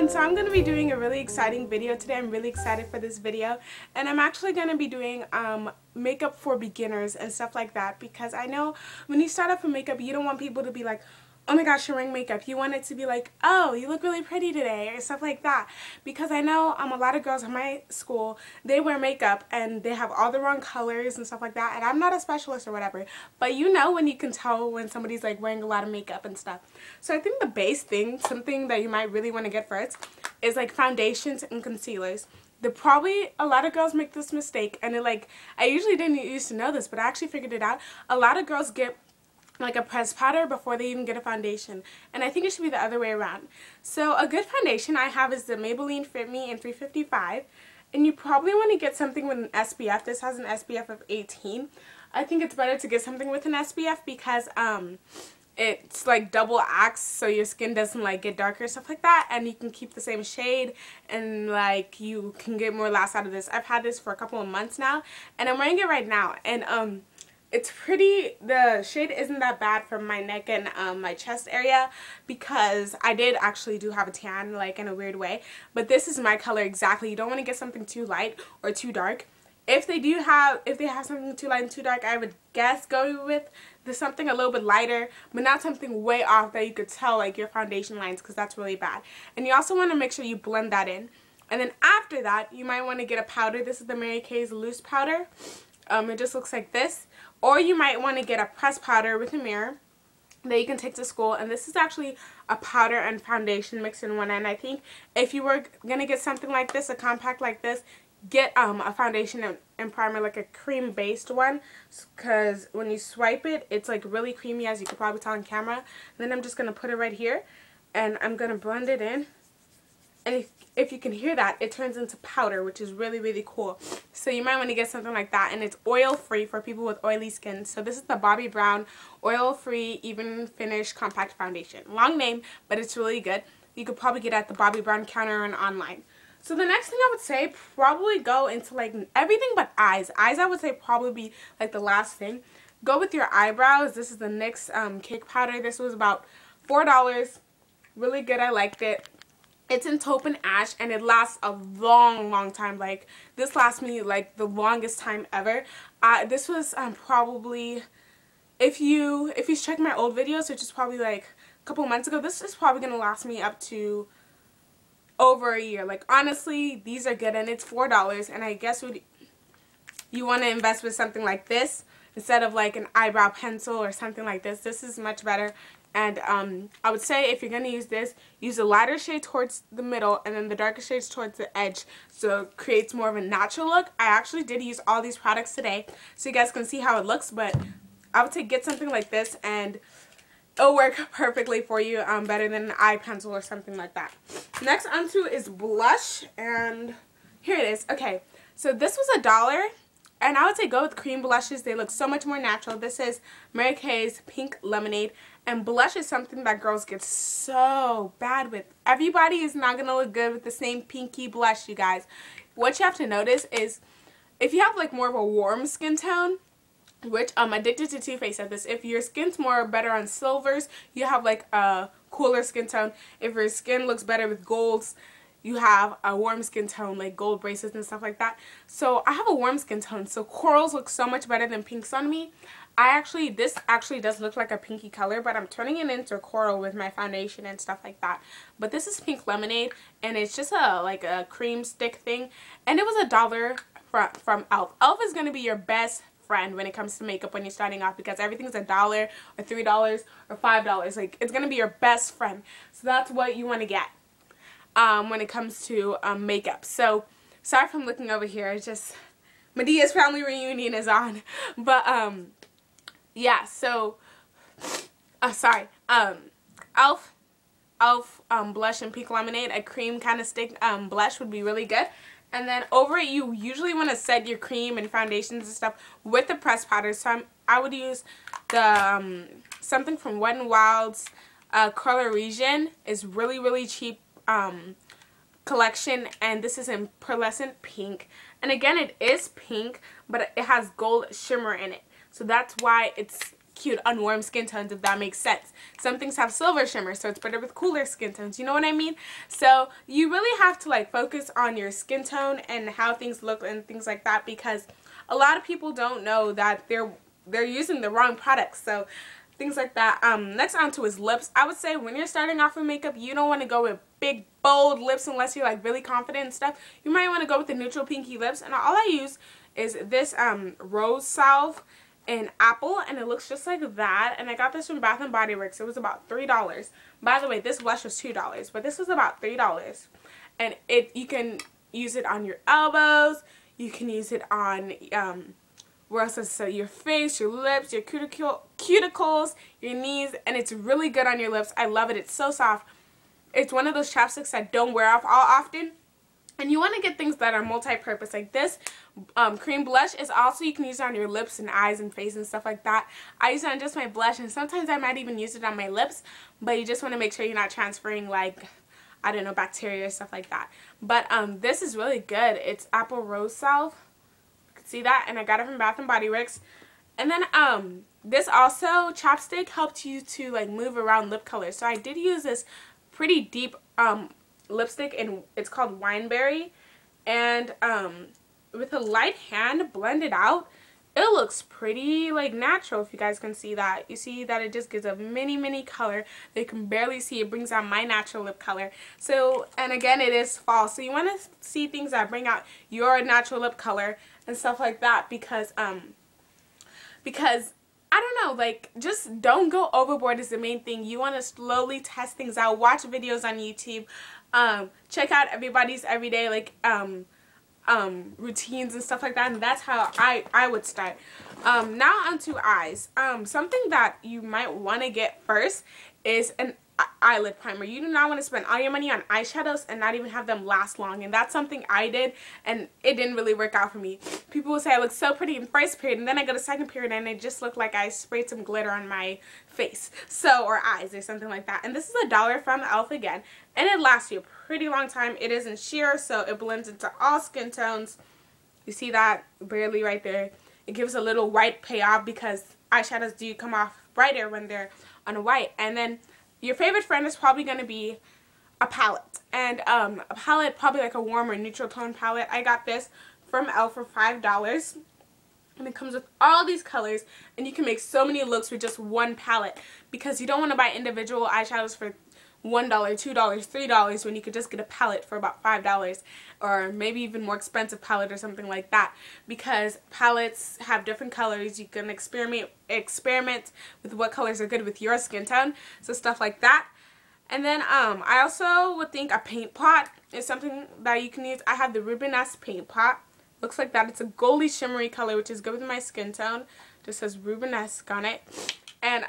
everyone, so I'm going to be doing a really exciting video today. I'm really excited for this video, and I'm actually going to be doing makeup for beginners and stuff like that, because I know when you start off with makeup, you don't want people to be like, oh my gosh, you're wearing makeup. You want it to be like, oh, you look really pretty today, or stuff like that. Because I know a lot of girls in my school, they wear makeup and they have all the wrong colors and stuff like that. And I'm not a specialist or whatever, but you know when you can tell when somebody's like wearing a lot of makeup and stuff. So I think the base thing, something that you might really want to get first, is like foundations and concealers. Probably a lot of girls make this mistake, and I usually didn't used to know this, but I actually figured it out. A lot of girls get like a pressed powder before they even get a foundation, and I think it should be the other way around. So a good foundation I have is the Maybelline Fit Me in 355, and you probably want to get something with an SPF. This has an SPF of 18. I think it's better to get something with an SPF because it's like double acts, so your skin doesn't like get darker, stuff like that, and you can keep the same shade, and like you can get more last out of this. I've had this for a couple of months now, and I'm wearing it right now, and it's pretty. The shade isn't that bad for my neck and my chest area, because I did actually do have a tan, like in a weird way, but this is my color exactly. You don't want to get something too light or too dark. If they have something too light and too dark, I would guess go with something a little bit lighter, but not something way off that you could tell like your foundation lines, because that's really bad. And you also want to make sure you blend that in. And then after that, you might want to get a powder. This is the Mary Kay's loose powder. It just looks like this. Or you might want to get a pressed powder with a mirror that you can take to school. And this is actually a powder and foundation mixed in one. And I think if you were going to get something like this, a compact like this, get a foundation and primer, like a cream based one, because when you swipe it, it's like really creamy, as you could probably tell on camera. And then I'm just going to put it right here, and I'm going to blend it in. And if you can hear that, it turns into powder, which is really, really cool. So you might want to get something like that. And it's oil-free for people with oily skin. So this is the Bobbi Brown Oil-Free Even Finish Compact Foundation. Long name, but it's really good. You could probably get it at the Bobbi Brown counter and online. So the next thing I would say, probably go into like everything but eyes. Eyes, I would say, probably be like the last thing. Go with your eyebrows. This is the NYX cake powder. This was about $4. Really good. I liked it. It's in taupe and ash, and it lasts a long, long time. Like, this lasts me like the longest time ever. This was probably, if you check my old videos, which is probably like a couple months ago, this is probably gonna last me up to over a year. Like, honestly, these are good, and it's $4. And I guess you want to invest with something like this instead of like an eyebrow pencil or something like this. This is much better. And I would say if you're going to use this, use the lighter shade towards the middle and then the darker shades towards the edge, so it creates more of a natural look. I actually did use all these products today so you guys can see how it looks, but I would say get something like this and it'll work perfectly for you, better than an eye pencil or something like that. Next onto is blush, and here it is. Okay, so this was $1. And I would say go with cream blushes. They look so much more natural. This is Mary Kay's Pink Lemonade. And blush is something that girls get so bad with. Everybody is not going to look good with the same pinky blush, you guys. What you have to notice is if you have like more of a warm skin tone, which Addicted to Too Faced said this, if your skin's more better on silvers, you have like a cooler skin tone. If your skin looks better with golds, you have a warm skin tone, like gold bracelets and stuff like that. So I have a warm skin tone, so corals look so much better than pinks on me. This actually does look like a pinky color, but I'm turning it into a coral with my foundation and stuff like that. But this is Pink Lemonade, and it's just like a cream stick thing, and it was $1 from e.l.f. e.l.f. is going to be your best friend when it comes to makeup when you're starting off, because everything's $1 or $3 or $5. Like, it's going to be your best friend. So that's what you want to get when it comes to makeup. So sorry if I'm looking over here, it's just Medea's family reunion is on. But yeah, so sorry, e.l.f. blush and Pink Lemonade, a cream kind of stick blush would be really good. And then over it, you usually want to set your cream and foundations and stuff with the pressed powder. So I would use the something from Wet n Wild's Color Region. Is really, really cheap collection, and this is in pearlescent pink. And again, it is pink, but it has gold shimmer in it. So that's why it's cute on warm skin tones, if that makes sense. Some things have silver shimmer, so it's better with cooler skin tones, you know what I mean? So you really have to like focus on your skin tone and how things look and things like that, because a lot of people don't know that they're using the wrong products. So things like that. Next on to his lips. I would say when you're starting off with makeup, you don't want to go with big bold lips unless you're like really confident and stuff. You might want to go with the neutral pinky lips, and all I use is this Rose Salve in Apple, and it looks just like that. And I got this from Bath and Body Works. It was about $3. By the way, this blush was $2, but this was about $3. And you can use it on your elbows, you can use it on where else is so your face, your lips, your cuticles, your knees, and it's really good on your lips. I love it. It's so soft. It's one of those chapsticks that don't wear off all often. And you want to get things that are multi-purpose. Like this cream blush is also, you can use it on your lips and eyes and face and stuff like that. I use it on just my blush, and sometimes I might even use it on my lips, but you just want to make sure you're not transferring like, I don't know, bacteria or stuff like that. But this is really good. It's Apple Rose Salve. You can see that, and I got it from Bath and Body Works. And then this also, chapstick helped you to like move around lip color. So I did use this pretty deep lipstick, and it's called Wineberry, and with a light hand blended out, it looks pretty like natural. If you guys can see that, you see that it just gives a mini color that you can barely see. It brings out my natural lip color. So, and again, it is fall, so you want to see things that bring out your natural lip color and stuff like that, because I don't know, like, just don't go overboard is the main thing. You want to slowly test things out. Watch videos on YouTube. Check out everybody's everyday, like, routines and stuff like that. And that's how I would start. Now onto eyes. Something that you might want to get first is an eyelid primer. You do not want to spend all your money on eyeshadows and not even have them last long, and that's something I did, and it didn't really work out for me. People will say I look so pretty in first period, and then I go to second period and it just looked like I sprayed some glitter on my face, so, or eyes or something like that. And this is $1 from e.l.f. again, and it lasts you a pretty long time. It isn't sheer, so it blends into all skin tones. You see that barely right there. It gives a little white payoff because eyeshadows do come off brighter when they're on a white. And then your favorite friend is probably going to be a palette. And a palette, probably like a warm or neutral tone palette. I got this from e.l.f. for $5. And it comes with all these colors. And you can make so many looks with just one palette. Because you don't want to buy individual eyeshadows for $1, $2, $3 when you could just get a palette for about $5. Or maybe even more expensive palette or something like that. Because palettes have different colors. You can experiment with what colors are good with your skin tone. So stuff like that. And then I also would think a paint pot is something that you can use. I have the Rubenesque paint pot. Looks like that. It's a goldy shimmery color, which is good with my skin tone. Just says Rubenesque on it. And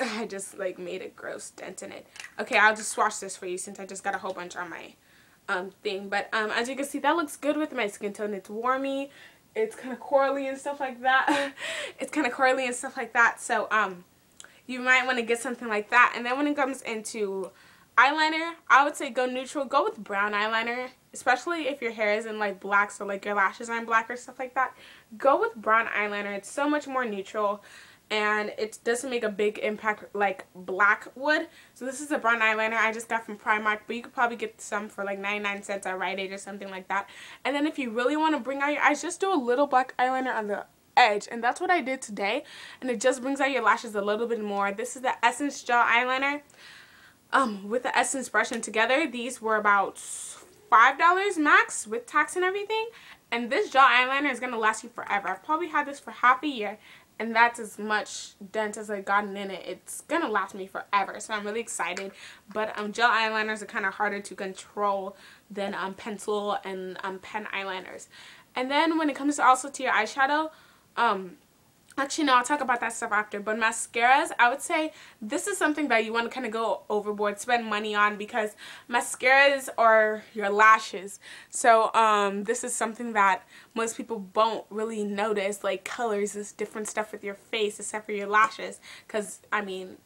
I just like made a gross dent in it. Okay, I'll just swatch this for you since I just got a whole bunch on my thing. But as you can see, that looks good with my skin tone. It's warmy. It's kind of corally and stuff like that. It's kind of corally and stuff like that. So you might want to get something like that. And then when it comes into eyeliner, I would say go neutral. Go with brown eyeliner, especially if your hair isn't like black, so like your lashes aren't black or stuff like that. Go with brown eyeliner. It's so much more neutral, and it doesn't make a big impact like black would. So this is a brown eyeliner I just got from Primark, but you could probably get some for like 99 cents at Rite Aid or something like that. And then if you really want to bring out your eyes, just do a little black eyeliner on the edge, and that's what I did today, and it just brings out your lashes a little bit more. This is the Essence Gel Eyeliner with the Essence brush, and together these were about $5 max with tax and everything. And this gel eyeliner is going to last you forever. I've probably had this for half a year, and that's as much dent as I've gotten in it. It's going to last me forever, so I'm really excited. But gel eyeliners are kind of harder to control than pencil and pen eyeliners. And then when it comes to also to your eyeshadow, actually no, I'll talk about that stuff after, but mascaras, I would say this is something that you want to kind of go overboard, spend money on, because mascaras are your lashes. So this is something that most people won't really notice, like colors is different stuff with your face except for your lashes, because I mean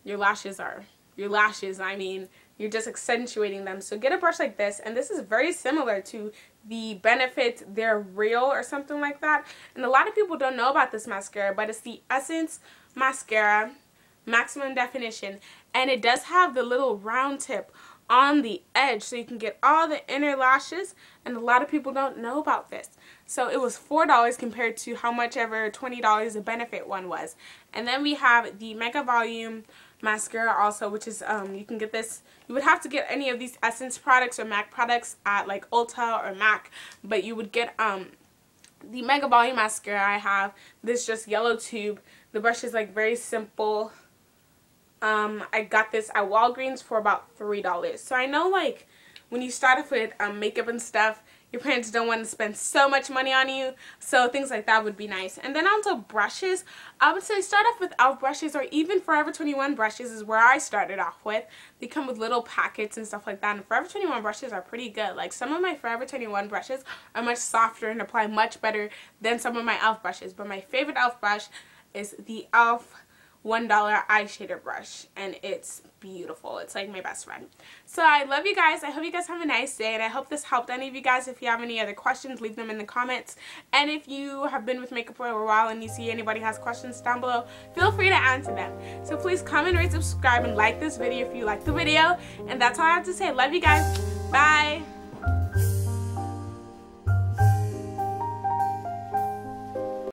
your lashes are your lashes. I mean, you're just accentuating them. So get a brush like this, and this is very similar to the Benefit They're Real or something like that. And a lot of people don't know about this mascara, but it's the Essence mascara, maximum definition, and it does have the little round tip on the edge so you can get all the inner lashes, and a lot of people don't know about this. So it was $4 compared to how much ever $20 the Benefit one was. And then we have the Mega Volume mascara also, which is you can get this, you would have to get any of these Essence products or MAC products at like Ulta or MAC, but you would get the Mega Volume mascara. I have this just yellow tube. The brush is like very simple. I got this at Walgreens for about $3. So I know, like, when you start off with makeup and stuff, your parents don't want to spend so much money on you, so things like that would be nice. And then onto brushes, I would say start off with e.l.f. brushes, or even Forever 21 brushes is where I started off with. They come with little packets and stuff like that, and Forever 21 brushes are pretty good. Like, some of my Forever 21 brushes are much softer and apply much better than some of my e.l.f. brushes, but my favorite e.l.f. brush is the e.l.f. $1 eyeshadow brush, and it's beautiful. It's like my best friend. So I love you guys. I hope you guys have a nice day, and I hope this helped any of you guys. If you have any other questions, leave them in the comments. And if you have been with makeup for a while and you see anybody has questions down below, feel free to answer them. So please comment, rate, subscribe, and like this video if you like the video. And that's all I have to say. Love you guys. Bye.